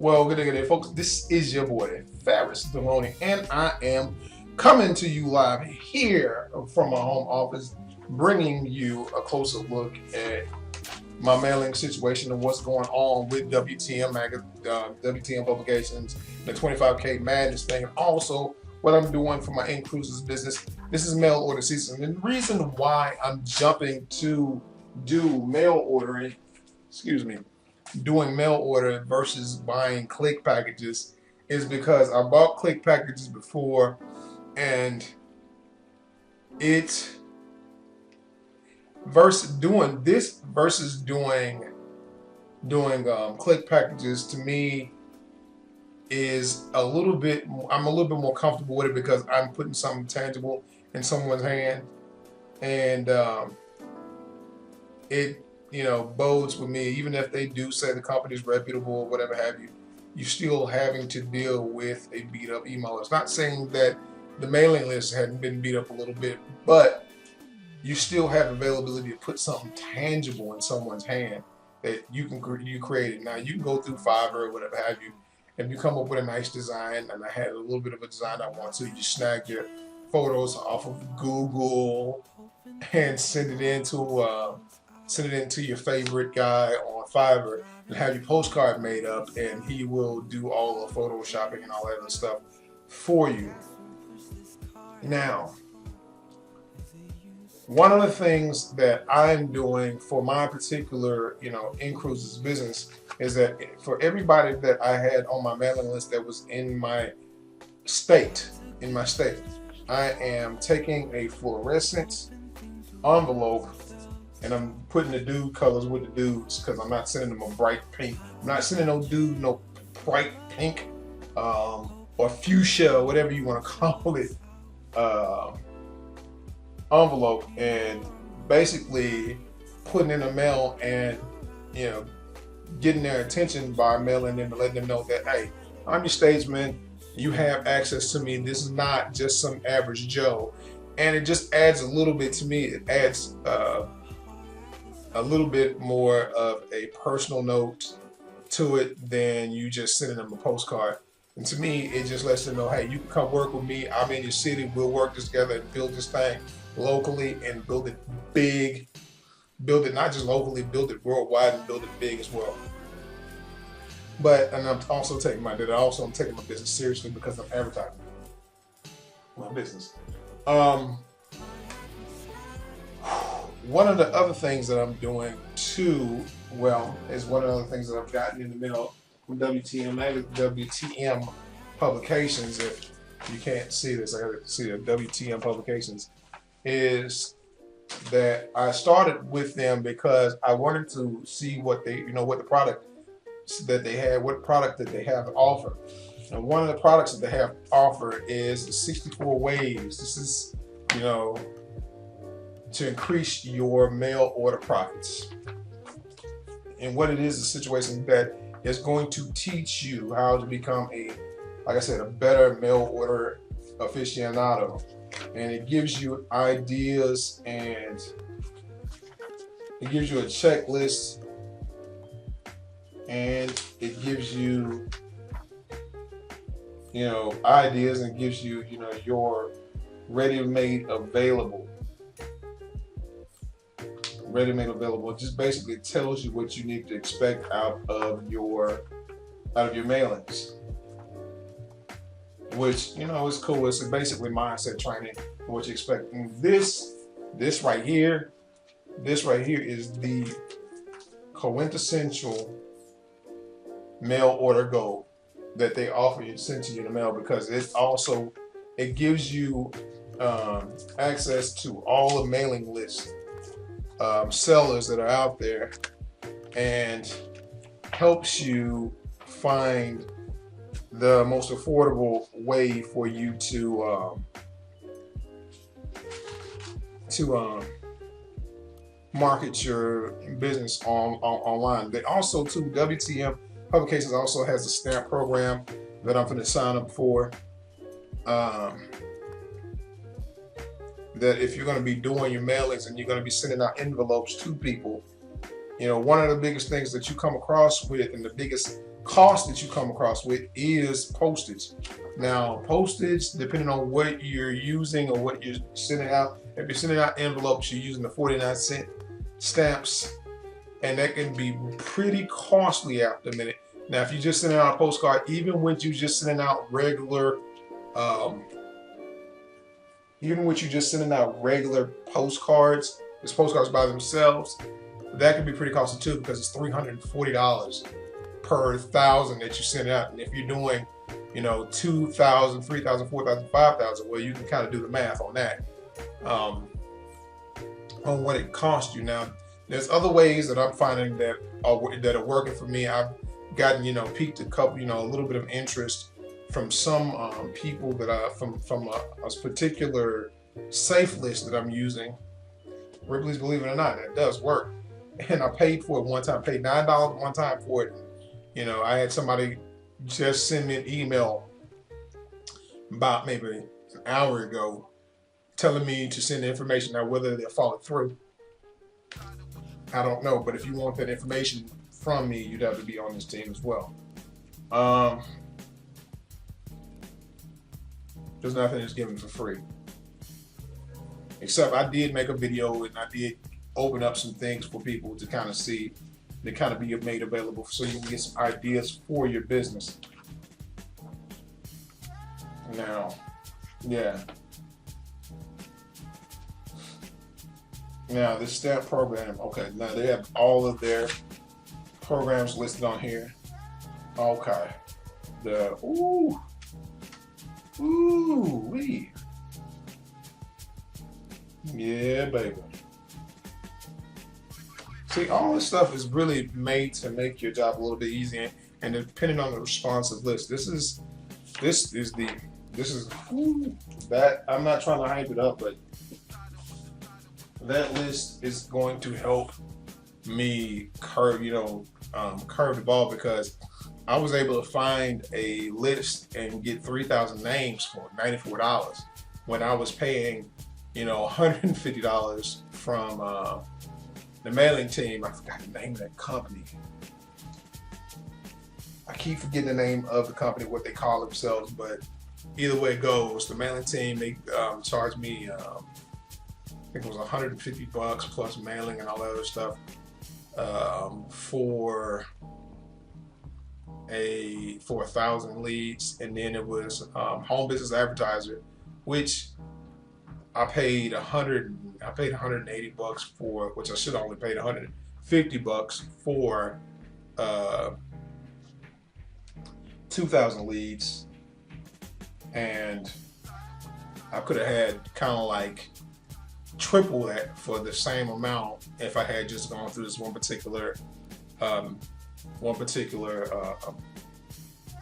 Well, good day, folks. This is your boy, Faris Deloney, and I am coming to you live here from my home office, bringing you a closer look at my mailing situation and what's going on with WTM Publications, the 25K Madness thing, and also what I'm doing for my In-Cruises business. This is mail order season, and the reason why I'm jumping to do mail ordering, doing mail order versus buying click packages is because I bought click packages before, and it versus doing click packages to me is I'm a little bit more comfortable with it because I'm putting something tangible in someone's hand, and it bodes with me. Even if they do say the company's reputable or whatever have you, you're still having to deal with a beat up email. It's not saying that the mailing list hadn't been beat up a little bit, but you still have availability to put something tangible in someone's hand that you created. Now you can go through Fiverr or whatever have you, and you come up with a nice design. And I had a little bit of a design I want to. You snag your photos off of Google and send it into your favorite guy on Fiverr and have your postcard made up, and he will do all the photoshopping and all that other stuff for you. Now, one of the things that I'm doing for my particular, In-Cruises business is that for everybody that I had on my mailing list that was in my state, I am taking a fluorescent envelope and I'm putting the dude colors with the dudes because I'm not sending them a bright pink. I'm not sending no dude no bright pink or fuchsia, whatever you want to call it, envelope, and basically putting in the mail and getting their attention by mailing them and letting them know that, hey, I'm your statesman. You have access to me. This is not just some average Joe. And it just adds a little bit to me. It adds a little bit more of a personal note to it than you just sending them a postcard. And to me, it just lets them know, hey, you can come work with me. I'm in your city. We'll work this together and build this thing locally and build it big. Build it not just locally, build it worldwide and build it big as well. And I'm also taking my business seriously because I'm advertising my business. One of the other things that I'm doing too, is one of the other things that I've gotten in the mail from WTM Publications. If you can't see this, I got to see the WTM Publications. Is that I started with them because I wanted to see what the product that they had, what product that they have to offer. And one of the products that they have to offer is the 64 ways. This is, to increase your mail order profits. And what it is a situation that is going to teach you how to become a better mail order aficionado. And it gives you ideas, and it gives you a checklist, and it gives you, ideas, and gives you, your ready-made available. It just basically tells you what you need to expect out of your mailings, which is cool. It's basically mindset training for what you expect. And this right here is the quintessential mail order goal that they offer you, sent to you in the mail, because it gives you access to all the mailing lists, sellers that are out there, and helps you find the most affordable way for you to market your business online. They also, too, WTM Publications also has a stamp program that I'm going to sign up for. That if you're going to be doing your mailings and you're going to be sending out envelopes to people, One of the biggest things that you come across with, and the biggest cost that you come across with, is postage. Now, postage, depending on what you're using or what you're sending out, if you're sending out envelopes, you're using the 49-cent stamps, and that can be pretty costly after a minute. Now, if you're just sending out a postcard, even when you're just sending out regular, postcards, just postcards by themselves, that can be pretty costly too, because it's $340 per thousand that you send out. And if you're doing, 2,000, 3,000, 4,000, 5,000, well, you can kind of do the math on that, on what it costs you. Now, there's other ways that I'm finding that are working for me. I've gotten, piqued a couple, a little bit of interest from some people that from a particular safe list that I'm using. Ripley's, believe it or not, that does work. And I paid for it one time, paid $9 one time for it. I had somebody just send me an email about maybe an hour ago telling me to send the information. Now, whether they'll follow through, I don't know. But if you want that information from me, you'd have to be on this team as well. There's nothing that's given for free. Except I did make a video and I did open up some things for people to kind of see, to kind of be made available so you can get some ideas for your business. Now, yeah. Now, this stamp program, okay, now they have all of their programs listed on here. Okay. Wee. Yeah, baby. See, all this stuff is really made to make your job a little bit easier, and depending on the responsive list, this is that. I'm not trying to hype it up, but that list is going to help me curve the ball, because I was able to find a list and get 3,000 names for $94 when I was paying, $150 from the mailing team. I forgot the name of that company. I keep forgetting the name of the company, what they call themselves, but either way it goes, the mailing team, they charged me, I think it was $150 plus mailing and all that other stuff, for 1,000 leads. And then it was home business advertiser, which I paid $180 for, which I should have only paid $150 for 2,000 leads, and I could have had kind of like triple that for the same amount if I had just gone through this one particular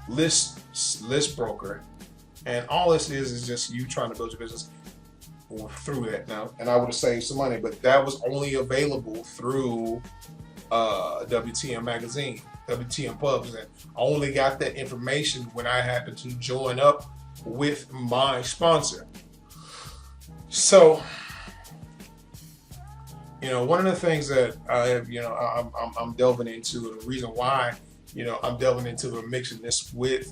list broker. And all this is just you trying to build your business through that now. And I would have saved some money, but that was only available through WTM magazine, WTM pubs, and I only got that information when I happened to join up with my sponsor. So, one of the things that I have, I'm delving into, and the reason why, I'm delving into and mixing this with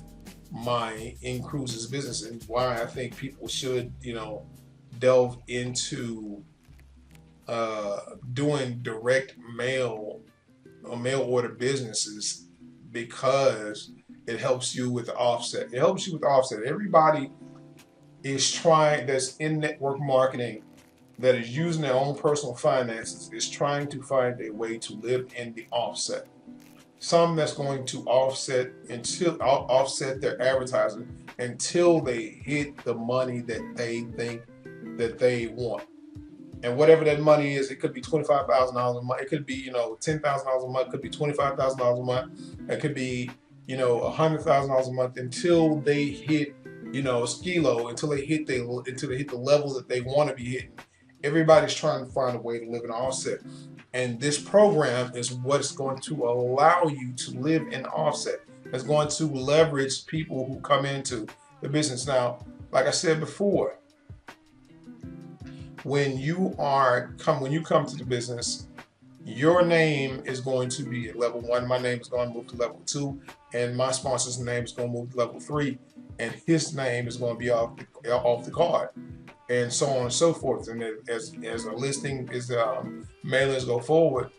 my In Cruises business, and why I think people should, delve into doing direct mail or mail order businesses, because it helps you with the offset. It helps you with the offset. Everybody is trying, that's in network marketing, that is using their own personal finances, is trying to find a way to live in the offset. Some that's going to offset their advertising until they hit the money that they think that they want. And whatever that money is, it could be $25,000 a month, it could be, $10,000 a month, it could be $25,000 a month, it could be, $100,000 a month, until they hit, skilo, until they hit the level that they want to be hitting. Everybody's trying to find a way to live in offset. And this program is what's going to allow you to live in offset. It's going to leverage people who come into the business. Now, like I said before, when you come to the business, your name is going to be at level 1. My name is going to move to level 2, and my sponsor's name is going to move to level 3, and his name is going to be off the card, and so on and so forth. And as a listing, as mailers go forward,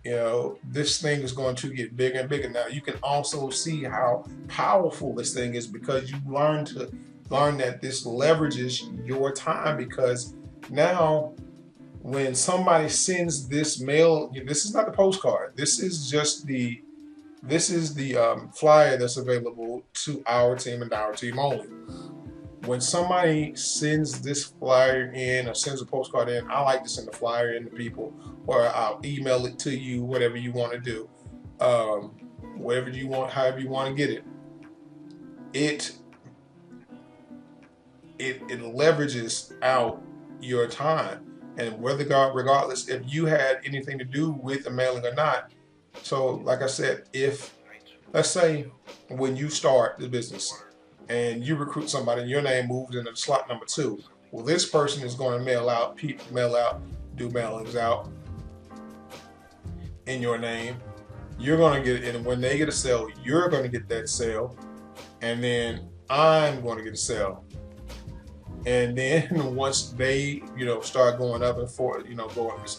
this thing is going to get bigger and bigger. Now you can also see how powerful this thing is, because you learn that this leverages your time, because now when somebody sends this mail, this is not the postcard. This is just the flyer that's available to our team and our team only. When somebody sends this flyer in or sends a postcard in, I like to send the flyer in to people, or I'll email it to you, whatever you want to do, whatever you want, however you want to get it. It leverages out your time, and regardless if you had anything to do with the mailing or not. So, like I said, let's say when you start the business and you recruit somebody and your name moves into slot number 2, well, this person is going to mail out, do mailings out in your name. You're going to get it, and when they get a sale, you're going to get that sale, and then I'm going to get a sale. And then once they, start going up and forward,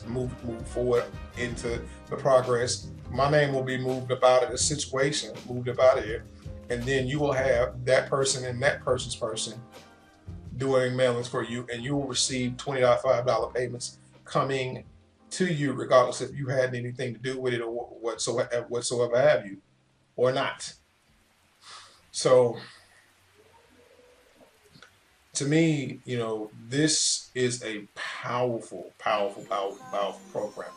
move forward into the progress, my name will be moved up out of the situation, moved up out of here. And then you will have that person and that person's person doing mailings for you, and you will receive $25 payments coming to you, regardless if you had anything to do with it or whatsoever have you, or not. So, to me, this is a powerful program.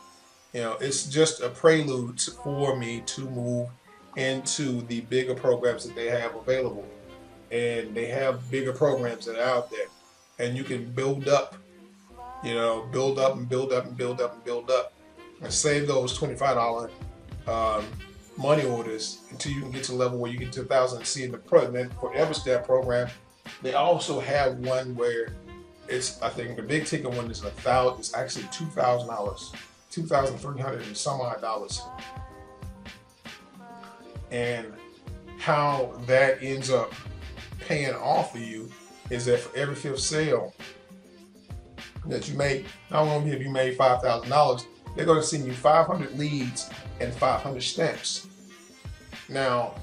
It's just a prelude for me to move into the bigger programs that they have available. And they have bigger programs that are out there. And you can build up, build up and build up and build up and build up, and save those $25 money orders until you can get to the level where you get to 1,000. See, in the program for Everstep program, they also have one where I think the big ticket one is $1,000. It's actually $2,000, $2,300 and some odd dollars. And how that ends up paying off for you is that for every 5th sale that you make, not only have you made $5,000, they're going to send you 500 leads and 500 stamps. Now,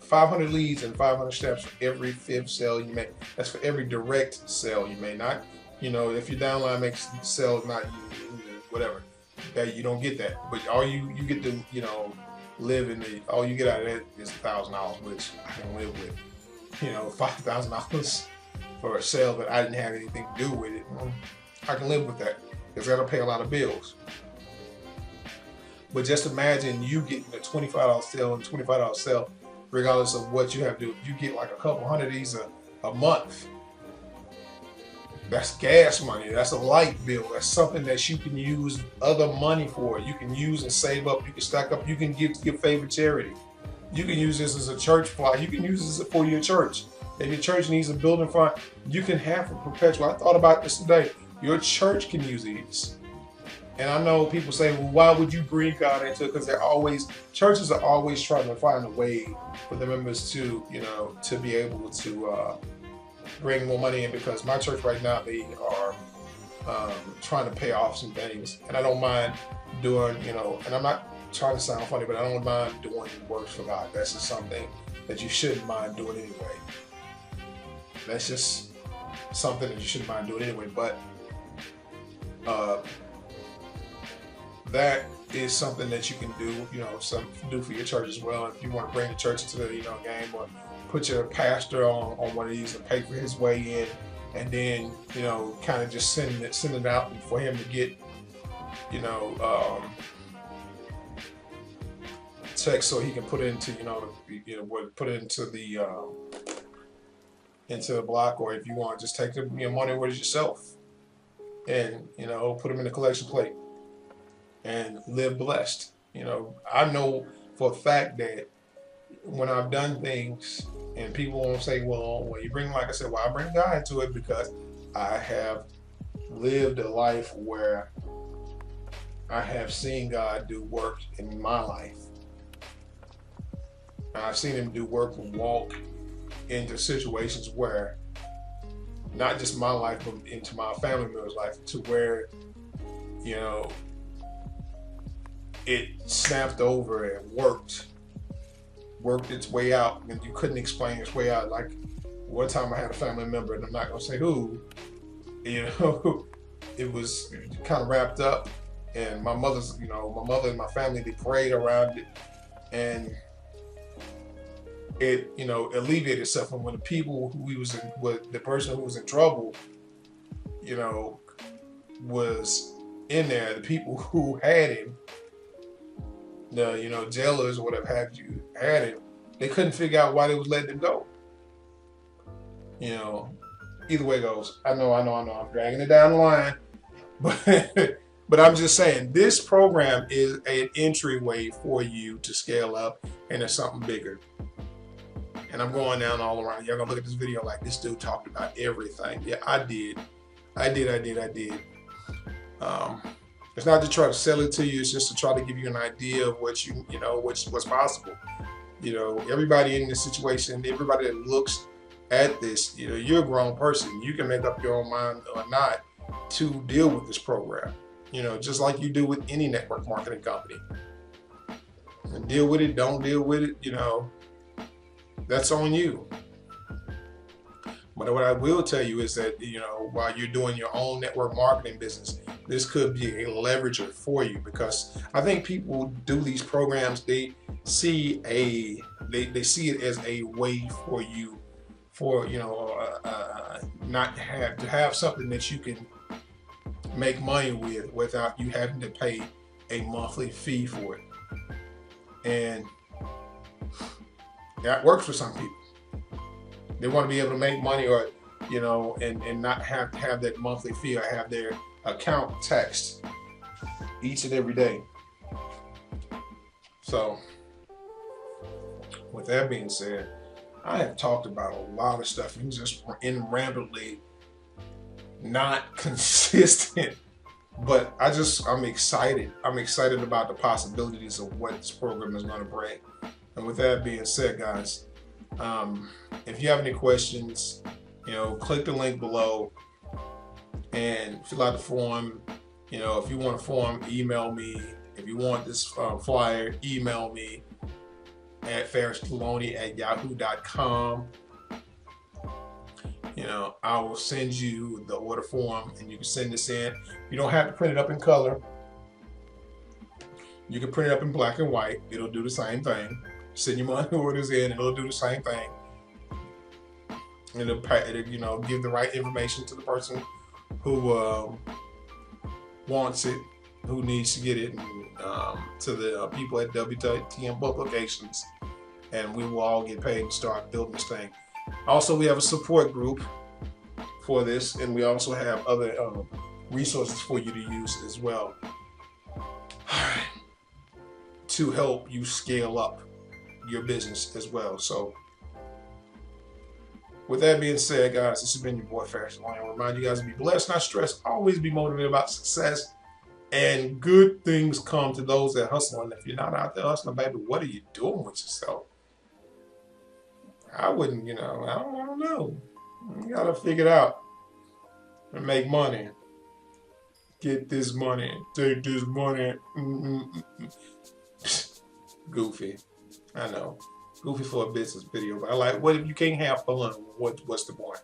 500 leads and 500 stamps for every 5th sale you make. That's for every direct sale you make. Not, if your downline makes sales, not you, whatever, that you don't get that. But all you get to, live in all you get out of it is $1,000, which I can live with. $5,000 for a sale that I didn't have anything to do with it. I can live with that, because that'll pay a lot of bills. But just imagine you getting a $25 sale and $25 sale, regardless of what you have to do. If you get like a couple hundred of these a month, that's gas money. That's a light bill. That's something that you can use other money for. You can use and save up. You can stack up. You can give to your favorite charity. You can use this as a church fund. You can use this for your church. If your church needs a building fund, you can have a perpetual. I thought about this today. Your church can use these. And I know people say, well, why would you bring God into it? Because churches are always trying to find a way for the members to, to be able to bring more money in. Because my church right now, they are trying to pay off some things. And I don't mind doing, and I'm not trying to sound funny, but I don't mind doing works for God. That's just something that you shouldn't mind doing anyway. That's just something that you shouldn't mind doing anyway. But that is something that you can do, do for your church as well. If you want to bring the church into the, game, or put your pastor on one of these and pay for his way in, and then, kind of just send it out for him to get, text so he can put it into, put it into the block, or if you want, just take the money orders yourself and, put them in the collection plate and live blessed. I know for a fact that when I've done things and people won't say, well, you bring, like I said, I bring God into it because I have lived a life where I have seen God do work in my life. I've seen him do work and walk into situations where not just my life, but into my family member's life, to where, you know, it snapped over and worked its way out, and you couldn't explain its way out. Like one time I had a family member, and I'm not gonna say who, you know, it was kind of wrapped up, and my mother and my family, they prayed around it, and it, alleviated itself. And when the people who he was in, with the person who was in trouble, you know, was in there, the people who had him, the jailers or whatever had him, they couldn't figure out why they was letting him go. Either way it goes. I know, I'm dragging it down the line, but I'm just saying this program is an entryway for you to scale up into something bigger. And I'm going down all around. Y'all gonna look at this video like this dude talked about everything. Yeah, I did. It's not to try to sell it to you. It's just to try to give you an idea of what's possible. Everybody in this situation, everybody that looks at this, you're a grown person. You can make up your own mind or not to deal with this program. Just like you do with any network marketing company. And deal with it, don't deal with it, that's on you. But what I will tell you is that, while you're doing your own network marketing business, this could be a leverager for you, because I think people who do these programs, they see it as a way for you, not to have something that you can make money with without you having to pay a monthly fee for it. And that works for some people. They want to be able to make money, or and not have to have that monthly fee, or have their account taxed each and every day. So with that being said, I have talked about a lot of stuff and just rambly, not consistent, but I'm excited. I'm excited about the possibilities of what this program is going to bring. And with that being said, guys, if you have any questions, click the link below and fill out the form. If you want a form, email me. If you want this flyer, email me at ferristaloni@yahoo.com. I will send you the order form, and you can send this in. You don't have to print it up in color. You can print it up in black and white. It'll do the same thing. Send your money orders in, it'll do the same thing. It'll give the right information to the person who wants it, who needs to get it, and to the people at WTM Publications, and we will all get paid and start building this thing. Also, we have a support group for this, and we also have other resources for you to use as well to help you scale up your business as well. So with that being said, guys, this has been your boy Ferris Taloni. I remind you guys to be blessed, not stressed, always be motivated about success, and good things come to those that hustle. And if you're not out there hustling, baby, what are you doing with yourself? I wouldn't, I don't know. You gotta figure it out and make money. Get this money, take this money. Goofy. I know. Goofy for a business video, but I like, what if you can't have fun? What's the point?